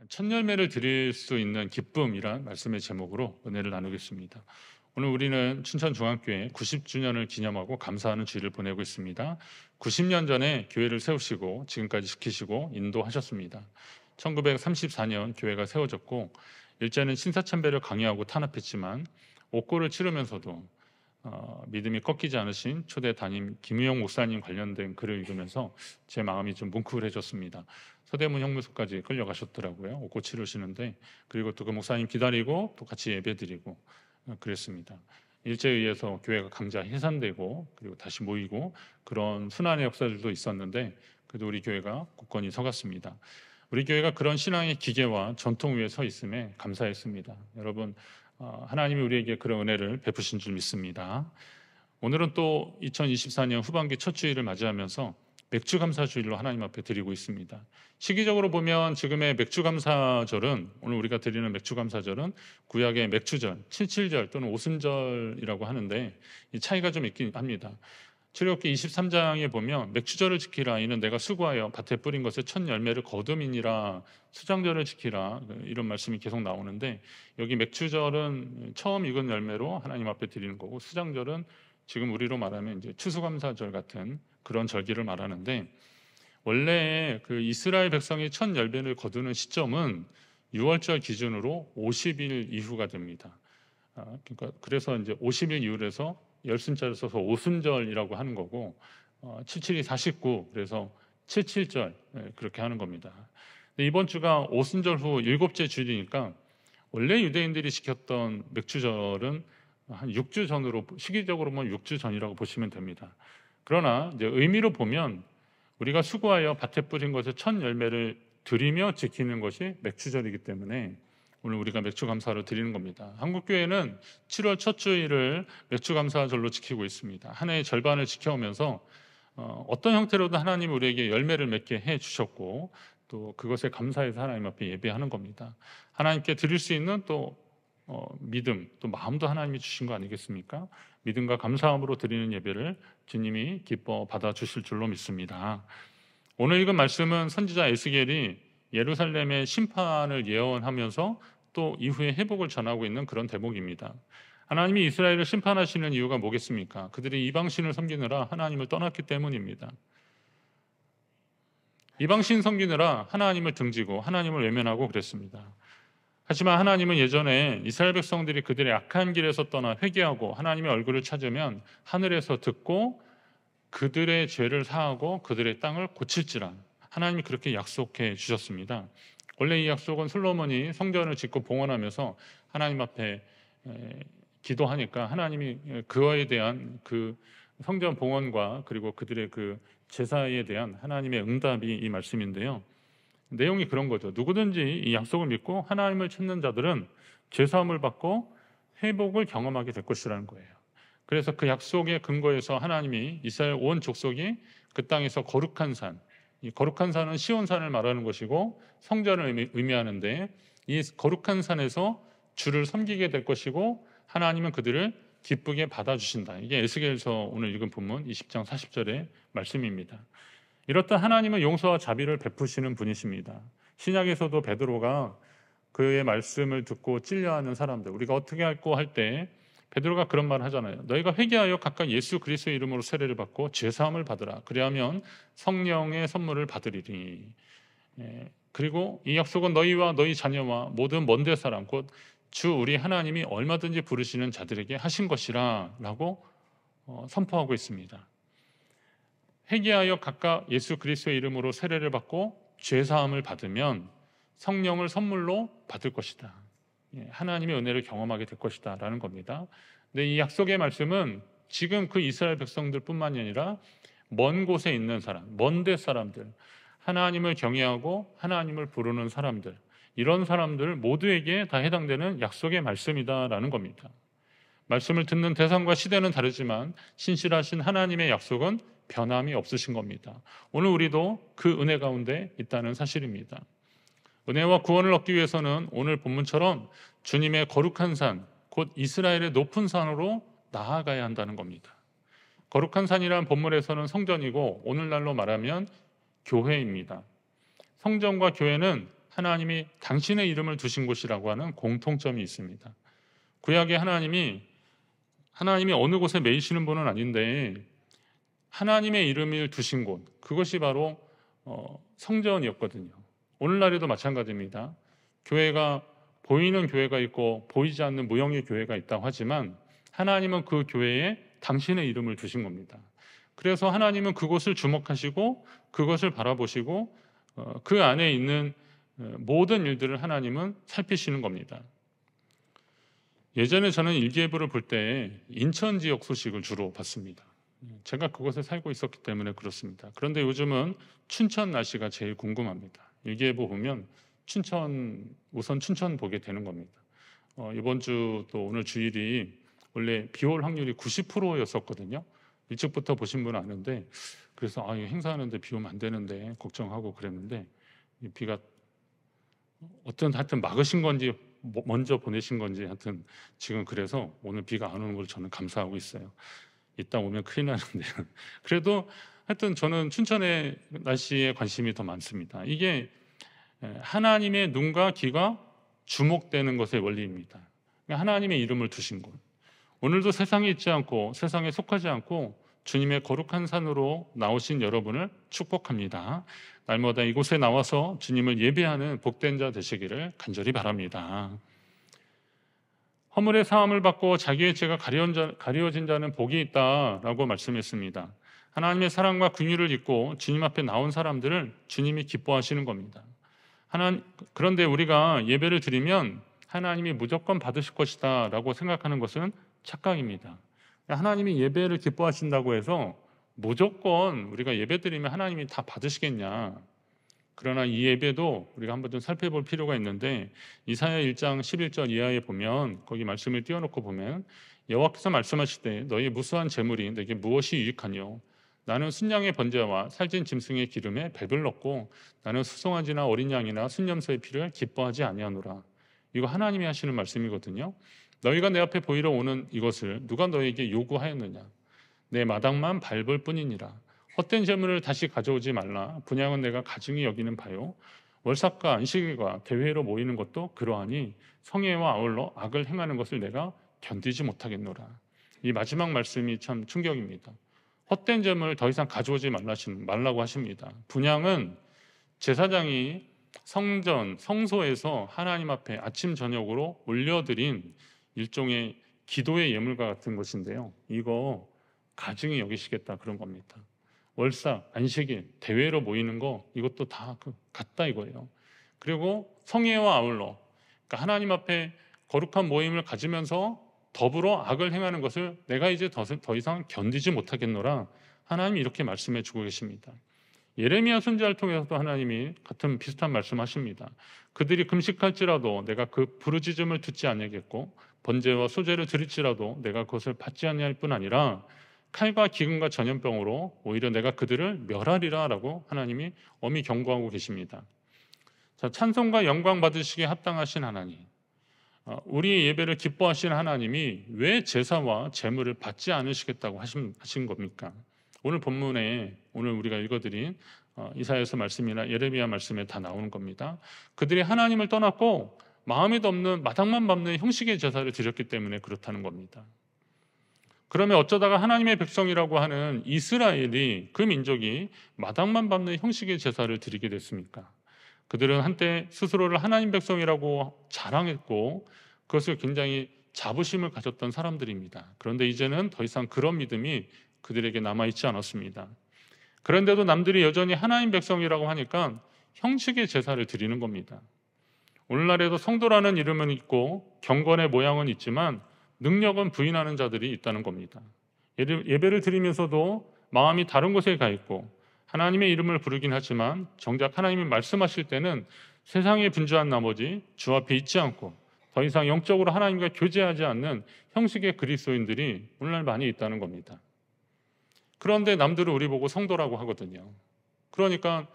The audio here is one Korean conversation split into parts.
첫 열매를 드릴 수 있는 기쁨이란 말씀의 제목으로 은혜를 나누겠습니다. 오늘 우리는 춘천중앙교회 90주년을 기념하고 감사하는 주일을 보내고 있습니다. 90년 전에 교회를 세우시고 지금까지 지키시고 인도하셨습니다. 1934년 교회가 세워졌고 일제는 신사참배를 강요하고 탄압했지만 옥고를 치르면서도 믿음이 꺾이지 않으신 초대 담임 김우영 목사님 관련된 글을 읽으면서 제 마음이 좀 뭉클해졌습니다. 서대문 형무소까지 끌려가셨더라고요. 옥고 치르시는데, 그리고 또 그 목사님 기다리고 또 같이 예배드리고 그랬습니다. 일제에 의해서 교회가 강제 해산되고 그리고 다시 모이고 그런 순환의 역사들도 있었는데, 그래도 우리 교회가 굳건히 서갔습니다. 우리 교회가 그런 신앙의 기계와 전통 위에 서 있음에 감사했습니다. 여러분, 하나님이 우리에게 그런 은혜를 베푸신 줄 믿습니다. 오늘은 또 2024년 후반기 첫 주일을 맞이하면서 맥주감사주일로 하나님 앞에 드리고 있습니다. 시기적으로 보면 지금의 맥주감사절은, 오늘 우리가 드리는 맥주감사절은 구약의 맥추절, 칠칠절 또는 오순절이라고 하는데 이 차이가 좀 있긴 합니다. 출애굽기 23장에 보면 맥추절을 지키라, 이는 내가 수고하여 밭에 뿌린 것의 첫 열매를 거둠이니라, 수장절을 지키라, 이런 말씀이 계속 나오는데, 여기 맥추절은 처음 익은 열매로 하나님 앞에 드리는 거고, 수장절은 지금 우리로 말하면 이제 추수감사절 같은 그런 절기를 말하는데, 원래 그 이스라엘 백성이 첫 열매를 거두는 시점은 6월절 기준으로 50일 이후가 됩니다. 그러니까 그래서 이제 50일 이후에서 열순자를 써서 오순절이라고 하는 거고, 77이 49, 그래서 77절, 그렇게 하는 겁니다. 이번 주가 오순절 후 일곱째 주일이니까 원래 유대인들이 지켰던 맥주절은 한 6주 전으로, 시기적으로 보면 6주 전이라고 보시면 됩니다. 그러나 이제 의미로 보면 우리가 수고하여 밭에 뿌린 것의 첫 열매를 드리며 지키는 것이 맥주절이기 때문에 오늘 우리가 맥주감사로 드리는 겁니다. 한국교회는 7월 첫 주일을 맥주감사절로 지키고 있습니다. 한 해의 절반을 지켜오면서 어떤 형태로도 하나님이 우리에게 열매를 맺게 해주셨고, 또 그것에 감사해서 하나님 앞에 예배하는 겁니다. 하나님께 드릴 수 있는 또 믿음, 또 마음도 하나님이 주신 거 아니겠습니까? 믿음과 감사함으로 드리는 예배를 주님이 기뻐 받아주실 줄로 믿습니다. 오늘 읽은 말씀은 선지자 에스겔이 예루살렘의 심판을 예언하면서 또 이후에 회복을 전하고 있는 그런 대목입니다. 하나님이 이스라엘을 심판하시는 이유가 뭐겠습니까? 그들이 이방신을 섬기느라 하나님을 떠났기 때문입니다. 이방신 섬기느라 하나님을 등지고 하나님을 외면하고 그랬습니다. 하지만 하나님은 예전에 이스라엘 백성들이 그들의 악한 길에서 떠나 회개하고 하나님의 얼굴을 찾으면 하늘에서 듣고 그들의 죄를 사하고 그들의 땅을 고칠지라, 하나님이 그렇게 약속해 주셨습니다. 원래 이 약속은 솔로몬이 성전을 짓고 봉헌하면서 하나님 앞에 기도하니까 하나님이 그거에 대한 그 성전 봉헌과 그리고 그들의 그 제사에 대한 하나님의 응답이 이 말씀인데요. 내용이 그런 거죠. 누구든지 이 약속을 믿고 하나님을 찾는 자들은 죄사함을 받고 회복을 경험하게 될 것이라는 거예요. 그래서 그 약속의 근거에서 하나님이 이스라엘 온 족속이 그 땅에서 거룩한 산, 이 거룩한 산은 시온산을 말하는 것이고 성전을 의미하는데, 이 거룩한 산에서 주를 섬기게 될 것이고 하나님은 그들을 기쁘게 받아주신다. 이게 에스겔서 오늘 읽은 본문 20장 40절의 말씀입니다. 이렇다 하나님은 용서와 자비를 베푸시는 분이십니다. 신약에서도 베드로가 그의 말씀을 듣고 찔려하는 사람들, 우리가 어떻게 할고 할 때 베드로가 그런 말을 하잖아요. 너희가 회개하여 각각 예수 그리스도의 이름으로 세례를 받고 죄사함을 받으라. 그리하면 성령의 선물을 받으리니. 그리고 이 약속은 너희와 너희 자녀와 모든 먼데 사람 곧 주 우리 하나님이 얼마든지 부르시는 자들에게 하신 것이라 라고 선포하고 있습니다. 회개하여 각각 예수 그리스도의 이름으로 세례를 받고 죄사함을 받으면 성령을 선물로 받을 것이다. 하나님의 은혜를 경험하게 될 것이다 라는 겁니다. 근데 이 약속의 말씀은 지금 그 이스라엘 백성들뿐만이 아니라 먼 곳에 있는 사람, 먼데 사람들, 하나님을 경외하고 하나님을 부르는 사람들, 이런 사람들 모두에게 다 해당되는 약속의 말씀이다라는 겁니다. 말씀을 듣는 대상과 시대는 다르지만 신실하신 하나님의 약속은 변함이 없으신 겁니다. 오늘 우리도 그 은혜 가운데 있다는 사실입니다. 은혜와 구원을 얻기 위해서는 오늘 본문처럼 주님의 거룩한 산, 곧 이스라엘의 높은 산으로 나아가야 한다는 겁니다. 거룩한 산이란 본문에서는 성전이고 오늘날로 말하면 교회입니다. 성전과 교회는 하나님이 당신의 이름을 두신 곳이라고 하는 공통점이 있습니다. 구약에 하나님이 어느 곳에 매이시는 분은 아닌데 하나님의 이름을 두신 곳, 그것이 바로 성전이었거든요. 오늘날에도 마찬가지입니다. 교회가 보이는 교회가 있고 보이지 않는 무형의 교회가 있다고 하지만 하나님은 그 교회에 당신의 이름을 두신 겁니다. 그래서 하나님은 그곳을 주목하시고 그것을 바라보시고 그 안에 있는 모든 일들을 하나님은 살피시는 겁니다. 예전에 저는 일기예보를 볼 때 인천 지역 소식을 주로 봤습니다. 제가 그곳에 살고 있었기 때문에 그렇습니다. 그런데 요즘은 춘천 날씨가 제일 궁금합니다. 일기예보 보면 우선 춘천 보게 되는 겁니다. 이번 주 또 오늘 주일이 원래 비 올 확률이 90%였었거든요. 일찍부터 보신 분은 아는데 그래서 행사하는데 비 오면 안 되는데 걱정하고 그랬는데 이 비가 하여튼 막으신 건지 먼저 보내신 건지 하여튼 지금 그래서 오늘 비가 안 오는 걸 저는 감사하고 있어요. 이따 오면 큰일 나는데 그래도 하여튼 저는 춘천의 날씨에 관심이 더 많습니다. 이게 하나님의 눈과 귀가 주목되는 것의 원리입니다. 하나님의 이름을 두신 곳. 오늘도 세상에 있지 않고 세상에 속하지 않고 주님의 거룩한 산으로 나오신 여러분을 축복합니다. 날마다 이곳에 나와서 주님을 예배하는 복된 자 되시기를 간절히 바랍니다. 허물의 사함을 받고 자기의 죄가 가려진 자는 복이 있다라고 말씀했습니다. 하나님의 사랑과 긍휼을 입고 주님 앞에 나온 사람들을 주님이 기뻐하시는 겁니다. 그런데 우리가 예배를 드리면 하나님이 무조건 받으실 것이다 라고 생각하는 것은 착각입니다. 하나님이 예배를 기뻐하신다고 해서 무조건 우리가 예배 드리면 하나님이 다 받으시겠냐. 그러나 이 예배도 우리가 한번 좀 살펴볼 필요가 있는데 이사야 1장 11절 이하에 보면 거기 말씀을 띄워놓고 보면 여호와께서 말씀하실 때 너희 무수한 재물이 내게 무엇이 유익하뇨. 나는 순양의 번제와 살찐 짐승의 기름에 배를 넣고 나는 수송아지나 어린 양이나 순염소의 피를 기뻐하지 아니하노라. 이거 하나님이 하시는 말씀이거든요. 너희가 내 앞에 보이러 오는 이것을 누가 너에게 요구하였느냐. 내 마당만 밟을 뿐이니라. 헛된 재물을 다시 가져오지 말라. 분향은 내가 가증히 여기는 바요. 월삭과 안식일과 대회로 모이는 것도 그러하니 성회와 아울러 악을 행하는 것을 내가 견디지 못하겠노라. 이 마지막 말씀이 참 충격입니다. 헛된 재물을 더 이상 가져오지 말라고 하십니다. 분향은 제사장이 성소에서 하나님 앞에 아침 저녁으로 올려드린 일종의 기도의 예물과 같은 것인데요. 이거 가증히 여기시겠다 그런 겁니다. 월삭, 안식일, 대회로 모이는 거 이것도 다 같다 이거예요. 그리고 성회와 아울러, 그러니까 하나님 앞에 거룩한 모임을 가지면서 더불어 악을 행하는 것을 내가 이제 더 이상 견디지 못하겠노라. 하나님이 이렇게 말씀해 주고 계십니다. 예레미야 선지자를 통해서도 하나님이 같은 비슷한 말씀하십니다. 그들이 금식할지라도 내가 그 부르짖음을 듣지 아니하겠고 번제와 소제를 드릴지라도 내가 그것을 받지 아니할 뿐 아니라 칼과 기근과 전염병으로 오히려 내가 그들을 멸하리라 라고 하나님이 엄히 경고하고 계십니다. 자, 찬송과 영광 받으시기에 합당하신 하나님, 우리의 예배를 기뻐하시는 하나님이 왜 제사와 제물을 받지 않으시겠다고 하신 겁니까? 오늘 본문에 오늘 우리가 읽어드린 이사야서 말씀이나 예레미야 말씀에 다 나오는 겁니다. 그들이 하나님을 떠났고 마음에도 없는 마당만 밟는 형식의 제사를 드렸기 때문에 그렇다는 겁니다. 그러면 어쩌다가 하나님의 백성이라고 하는 이스라엘이, 그 민족이 마당만 밟는 형식의 제사를 드리게 됐습니까? 그들은 한때 스스로를 하나님 백성이라고 자랑했고 그것을 굉장히 자부심을 가졌던 사람들입니다. 그런데 이제는 더 이상 그런 믿음이 그들에게 남아있지 않았습니다. 그런데도 남들이 여전히 하나님 백성이라고 하니까 형식의 제사를 드리는 겁니다. 오늘날에도 성도라는 이름은 있고 경건의 모양은 있지만 능력은 부인하는 자들이 있다는 겁니다. 예배를 드리면서도 마음이 다른 곳에 가 있고 하나님의 이름을 부르긴 하지만 정작 하나님이 말씀하실 때는 세상에 분주한 나머지 주 앞에 있지 않고 더 이상 영적으로 하나님과 교제하지 않는 형식의 그리스도인들이 오늘날 많이 있다는 겁니다. 그런데 남들은 우리 보고 성도라고 하거든요. 그러니까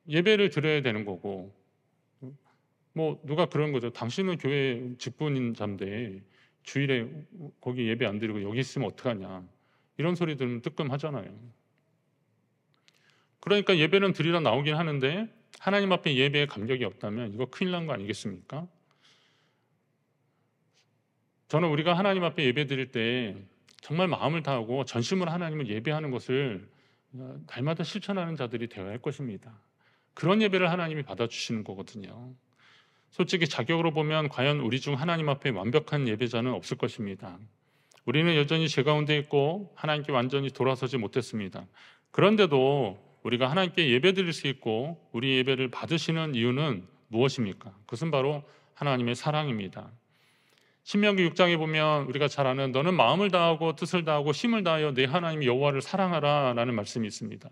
예배를 드려야 되는 거고, 누가 그런 거죠. 당신은 교회 직분인자인데 주일에 거기 예배 안 드리고 여기 있으면 어떡하냐, 이런 소리 들으면 뜨끔하잖아요. 그러니까 예배는 드리러 나오긴 하는데 하나님 앞에 예배에 감격이 없다면 이거 큰일 난 거 아니겠습니까? 저는 우리가 하나님 앞에 예배 드릴 때 정말 마음을 다하고 전심으로 하나님을 예배하는 것을 날마다 실천하는 자들이 되어야 할 것입니다. 그런 예배를 하나님이 받아주시는 거거든요. 솔직히 자격으로 보면 과연 우리 중 하나님 앞에 완벽한 예배자는 없을 것입니다. 우리는 여전히 죄 가운데 있고 하나님께 완전히 돌아서지 못했습니다. 그런데도 우리가 하나님께 예배 드릴 수 있고 우리 예배를 받으시는 이유는 무엇입니까? 그것은 바로 하나님의 사랑입니다. 신명기 6장에 보면 우리가 잘 아는 너는 마음을 다하고 뜻을 다하고 힘을 다하여 내 하나님 여호와를 사랑하라 라는 말씀이 있습니다.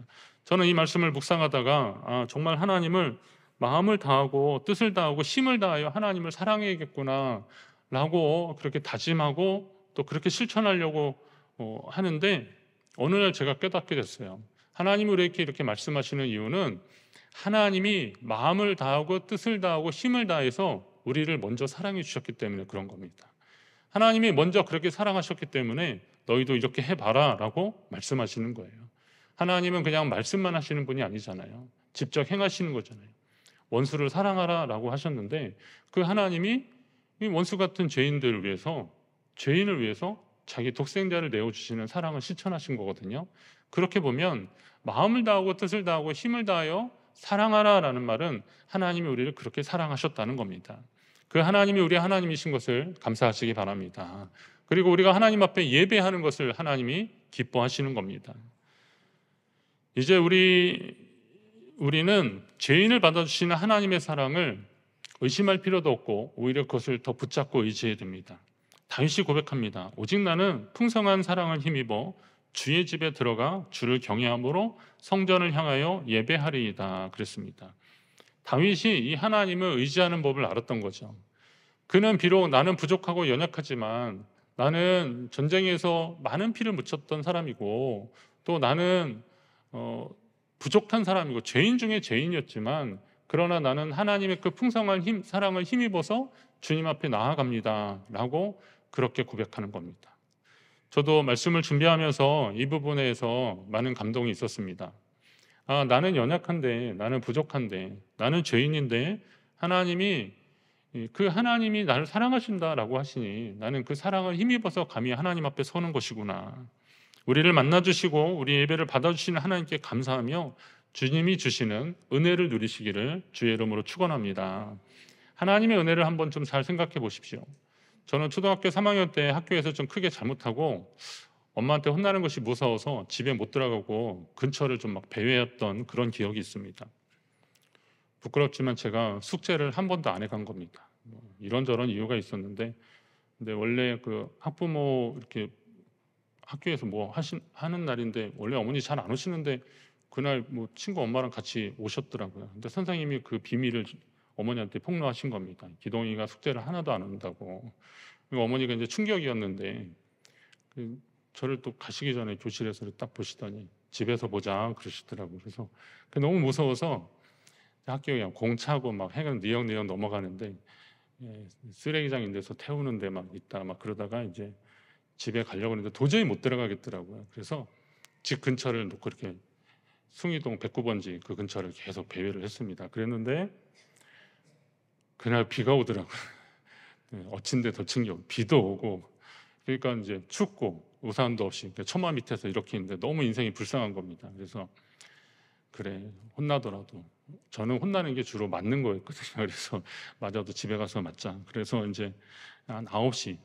저는 이 말씀을 묵상하다가 정말 하나님을 마음을 다하고 뜻을 다하고 힘을 다하여 하나님을 사랑해야겠구나 라고 그렇게 다짐하고 또 그렇게 실천하려고 하는데 어느 날 제가 깨닫게 됐어요. 하나님이 우리에게 이렇게 말씀하시는 이유는 하나님이 마음을 다하고 뜻을 다하고 힘을 다해서 우리를 먼저 사랑해 주셨기 때문에 그런 겁니다. 하나님이 먼저 그렇게 사랑하셨기 때문에 너희도 이렇게 해봐라 라고 말씀하시는 거예요. 하나님은 그냥 말씀만 하시는 분이 아니잖아요. 직접 행하시는 거잖아요. 원수를 사랑하라 라고 하셨는데 그 하나님이 이 원수 같은 죄인을 위해서 자기 독생자를 내어주시는 사랑을 실천하신 거거든요. 그렇게 보면 마음을 다하고 뜻을 다하고 힘을 다하여 사랑하라 라는 말은 하나님이 우리를 그렇게 사랑하셨다는 겁니다. 그 하나님이 우리 하나님이신 것을 감사하시기 바랍니다. 그리고 우리가 하나님 앞에 예배하는 것을 하나님이 기뻐하시는 겁니다. 이제 우리는 죄인을 받아주시는 하나님의 사랑을 의심할 필요도 없고 오히려 그것을 더 붙잡고 의지해야 됩니다. 다윗이 고백합니다. 오직 나는 풍성한 사랑을 힘입어 주의 집에 들어가 주를 경외함으로 성전을 향하여 예배하리이다 그랬습니다. 다윗이 이 하나님을 의지하는 법을 알았던 거죠. 그는 비록 나는 부족하고 연약하지만 나는 전쟁에서 많은 피를 묻혔던 사람이고 또 나는 부족한 사람이고 죄인 중에 죄인이었지만 그러나 나는 하나님의 그 풍성한 사랑을 힘입어서 주님 앞에 나아갑니다 라고 그렇게 고백하는 겁니다. 저도 말씀을 준비하면서 이 부분에서 많은 감동이 있었습니다. 나는 연약한데, 나는 부족한데, 나는 죄인인데 하나님이 나를 사랑하신다라고 하시니 나는 그 사랑을 힘입어서 감히 하나님 앞에 서는 것이구나. 우리를 만나주시고 우리 예배를 받아주시는 하나님께 감사하며 주님이 주시는 은혜를 누리시기를 주의 이름으로 축원합니다. 하나님의 은혜를 한번 좀 잘 생각해 보십시오. 저는 초등학교 3학년 때 학교에서 좀 크게 잘못하고 엄마한테 혼나는 것이 무서워서 집에 못 들어가고 근처를 좀 막 배회했던 그런 기억이 있습니다. 부끄럽지만 제가 숙제를 한 번도 안 해간 겁니다. 이런저런 이유가 있었는데 근데 원래 그 학부모 이렇게 학교에서 하는 날인데 원래 어머니 잘 안 오시는데 그날 친구 엄마랑 같이 오셨더라고요. 근데 선생님이 그 비밀을 어머니한테 폭로하신 겁니다. 기동이가 숙제를 하나도 안 한다고. 어머니가 이제 충격이었는데 저를 또 가시기 전에 교실에서 딱 보시더니 집에서 보자 그러시더라고요. 그래서 너무 무서워서 학교에 그냥 공차고 막 해가 니역니역 넘어가는데 쓰레기장 데서 태우는데 막 있다 막 그러다가 이제 집에 가려고 했는데 도저히 못 들어가겠더라고요. 그래서 집 근처를 놓고 이렇게 숭이동 109번지 그 근처를 계속 배회를 했습니다. 그랬는데 그날 비가 오더라고요. 어친데 더 충격, 비도 오고 그러니까 이제 춥고 우산도 없이 처마 밑에서 이렇게 있는데 너무 인생이 불쌍한 겁니다. 그래서 그래 혼나더라도 저는 혼나는 게 주로 맞는 거였거든요. 그래서 맞아도 집에 가서 맞자. 그래서 이제 한 9시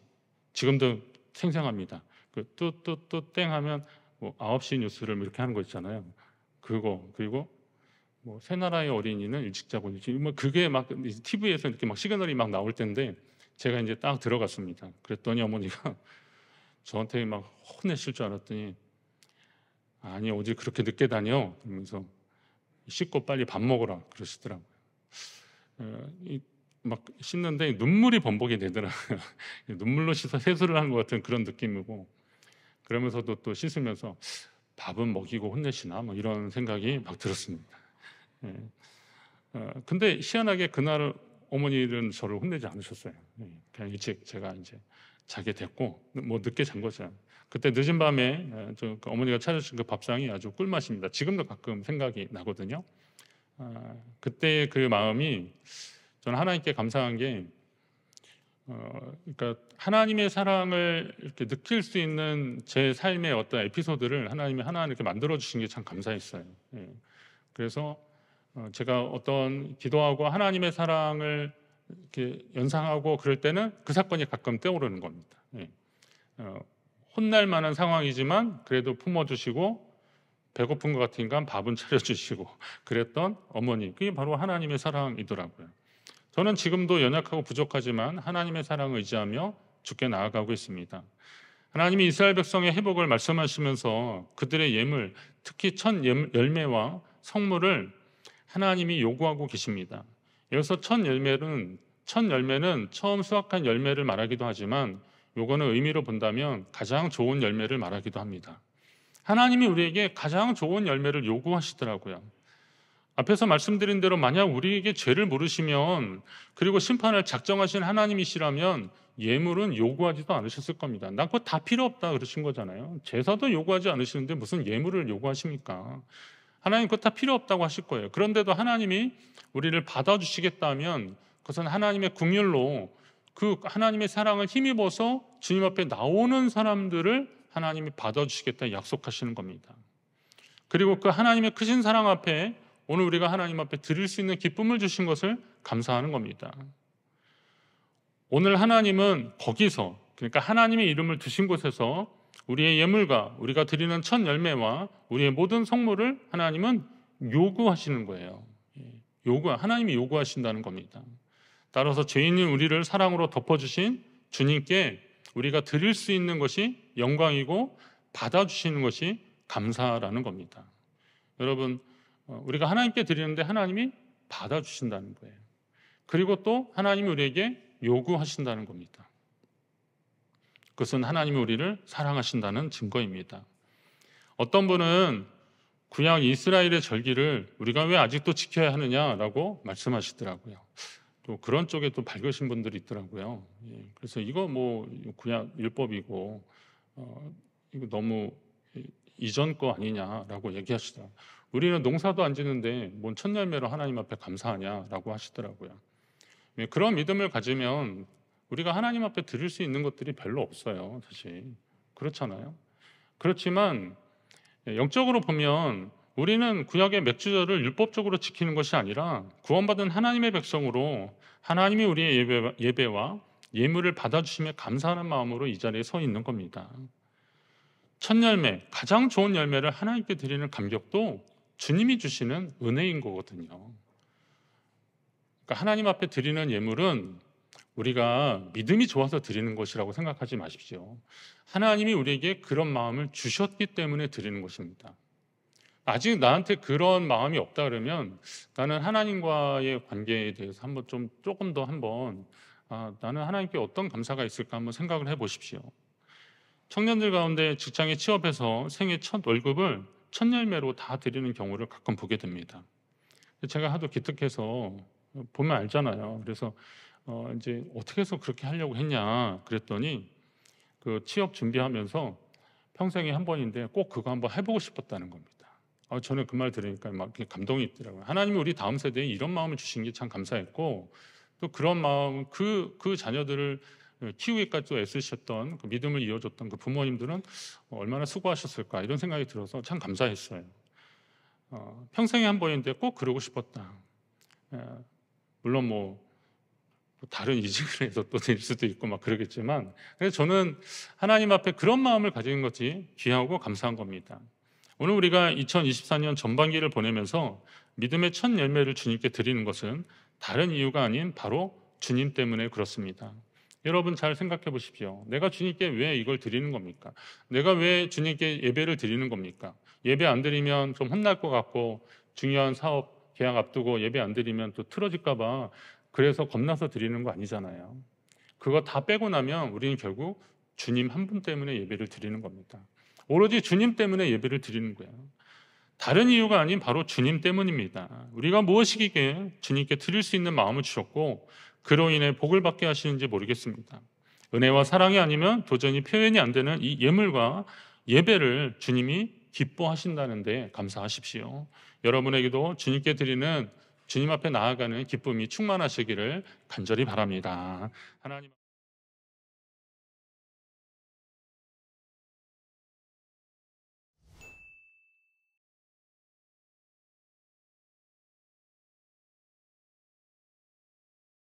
지금도 생생합니다. 그 뚜뚜뚜 땡 하면 9시 뉴스를 이렇게 하는 거 있잖아요. 그거 그리고 새나라의 어린이는 일찍 자고 그게 막 TV에서 이렇게 막 시그널이 막 나올 텐데 제가 이제 딱 들어갔습니다. 그랬더니 어머니가 저한테 막 혼내실 줄 알았더니 아니 어디 그렇게 늦게 다녀? 그러면서 씻고 빨리 밥 먹으라 그러시더라고요. 막 씻는데 눈물이 범벅이 되더라고요. 눈물로 씻어 세수를 하는 것 같은 그런 느낌이고 그러면서도 또 씻으면서 밥은 먹이고 혼내시나 뭐 이런 생각이 막 들었습니다. 근데 희한하게 그날 어머니는 저를 혼내지 않으셨어요. 그냥 일찍 제가 이제 자게 됐고 늦게 잔 거죠. 그때 늦은 밤에 어머니가 차려주신 그 밥상이 아주 꿀맛입니다. 지금도 가끔 생각이 나거든요. 그때 그 마음이 저는 하나님께 감사한 게 그러니까 하나님의 사랑을 이렇게 느낄 수 있는 제 삶의 어떤 에피소드를 하나님이 하나 이렇게 만들어 주신 게 참 감사했어요. 예. 그래서 제가 어떤 기도하고 하나님의 사랑을 이렇게 연상하고 그럴 때는 그 사건이 가끔 떠오르는 겁니다. 예. 혼날 만한 상황이지만 그래도 품어주시고 배고픈 것 같으니까 밥은 차려주시고 그랬던 어머니, 그게 바로 하나님의 사랑이더라고요. 저는 지금도 연약하고 부족하지만 하나님의 사랑을 의지하며 주께 나아가고 있습니다. 하나님이 이스라엘 백성의 회복을 말씀하시면서 그들의 예물, 특히 첫 열매와 성물을 하나님이 요구하고 계십니다. 여기서 첫 열매는 처음 수확한 열매를 말하기도 하지만 요거는 의미로 본다면 가장 좋은 열매를 말하기도 합니다. 하나님이 우리에게 가장 좋은 열매를 요구하시더라고요. 앞에서 말씀드린 대로 만약 우리에게 죄를 물으시면 그리고 심판을 작정하신 하나님이시라면 예물은 요구하지도 않으셨을 겁니다. 나 그거 다 필요 없다 그러신 거잖아요. 제사도 요구하지 않으시는데 무슨 예물을 요구하십니까? 하나님 그거 다 필요 없다고 하실 거예요. 그런데도 하나님이 우리를 받아주시겠다면 그것은 하나님의 긍휼로 그 하나님의 사랑을 힘입어서 주님 앞에 나오는 사람들을 하나님이 받아주시겠다 약속하시는 겁니다. 그리고 그 하나님의 크신 사랑 앞에 오늘 우리가 하나님 앞에 드릴 수 있는 기쁨을 주신 것을 감사하는 겁니다. 오늘 하나님은 거기서, 그러니까 하나님의 이름을 두신 곳에서 우리의 예물과 우리가 드리는 첫 열매와 우리의 모든 성물을 하나님은 요구하시는 거예요. 하나님이 요구하신다는 겁니다. 따라서 죄인인 우리를 사랑으로 덮어주신 주님께 우리가 드릴 수 있는 것이 영광이고 받아주시는 것이 감사라는 겁니다. 여러분, 우리가 하나님께 드리는데 하나님이 받아주신다는 거예요. 그리고 또 하나님이 우리에게 요구하신다는 겁니다. 그것은 하나님이 우리를 사랑하신다는 증거입니다. 어떤 분은 구약 이스라엘의 절기를 우리가 왜 아직도 지켜야 하느냐라고 말씀하시더라고요. 또 그런 쪽에 또 밝으신 분들이 있더라고요. 그래서 이거 뭐 구약 율법이고 이거 너무 이전 거 아니냐라고 얘기하시더라고요. 우리는 농사도 안 짓는데 뭔 첫 열매로 하나님 앞에 감사하냐라고 하시더라고요. 그런 믿음을 가지면 우리가 하나님 앞에 드릴 수 있는 것들이 별로 없어요. 사실 그렇잖아요. 그렇지만 영적으로 보면 우리는 구약의 맥주절을 율법적으로 지키는 것이 아니라 구원받은 하나님의 백성으로 하나님이 우리의 예배와 예물을 받아주심에 감사하는 마음으로 이 자리에 서 있는 겁니다. 첫 열매, 가장 좋은 열매를 하나님께 드리는 감격도 주님이 주시는 은혜인 거거든요. 그러니까 하나님 앞에 드리는 예물은 우리가 믿음이 좋아서 드리는 것이라고 생각하지 마십시오. 하나님이 우리에게 그런 마음을 주셨기 때문에 드리는 것입니다. 아직 나한테 그런 마음이 없다 그러면 나는 하나님과의 관계에 대해서 조금 더 나는 하나님께 어떤 감사가 있을까 한번 생각을 해보십시오. 청년들 가운데 직장에 취업해서 생애 첫 월급을 첫 열매로 다 드리는 경우를 가끔 보게 됩니다. 제가 하도 기특해서 보면 알잖아요. 그래서 이제 어떻게 해서 그렇게 하려고 했냐 그랬더니 그 취업 준비하면서 평생에 한 번인데 꼭 그거 한번 해보고 싶었다는 겁니다. 저는 그 말 들으니까 막 감동이 있더라고요. 하나님이 우리 다음 세대에 이런 마음을 주신 게 참 감사했고 또 그런 마음 그 자녀들을 키우기까지 또 애쓰셨던 그 믿음을 이어줬던 그 부모님들은 얼마나 수고하셨을까 이런 생각이 들어서 참 감사했어요. 평생에 한 번인데 꼭 그러고 싶었다. 물론 뭐 다른 이직을 해서 또 될 수도 있고 막 그러겠지만 그래서 저는 하나님 앞에 그런 마음을 가지는 것이 귀하고 감사한 겁니다. 오늘 우리가 2024년 전반기를 보내면서 믿음의 첫 열매를 주님께 드리는 것은 다른 이유가 아닌 바로 주님 때문에 그렇습니다. 여러분 잘 생각해 보십시오. 내가 주님께 왜 이걸 드리는 겁니까? 내가 왜 주님께 예배를 드리는 겁니까? 예배 안 드리면 좀 혼날 것 같고 중요한 사업 계약 앞두고 예배 안 드리면 또 틀어질까 봐 그래서 겁나서 드리는 거 아니잖아요. 그거 다 빼고 나면 우리는 결국 주님 한 분 때문에 예배를 드리는 겁니다. 오로지 주님 때문에 예배를 드리는 거예요. 다른 이유가 아닌 바로 주님 때문입니다. 우리가 무엇이기에 주님께 드릴 수 있는 마음을 주셨고 그로 인해 복을 받게 하시는지 모르겠습니다. 은혜와 사랑이 아니면 도저히 표현이 안 되는 이 예물과 예배를 주님이 기뻐하신다는데 감사하십시오. 여러분에게도 주님께 드리는 주님 앞에 나아가는 기쁨이 충만하시기를 간절히 바랍니다. 하나님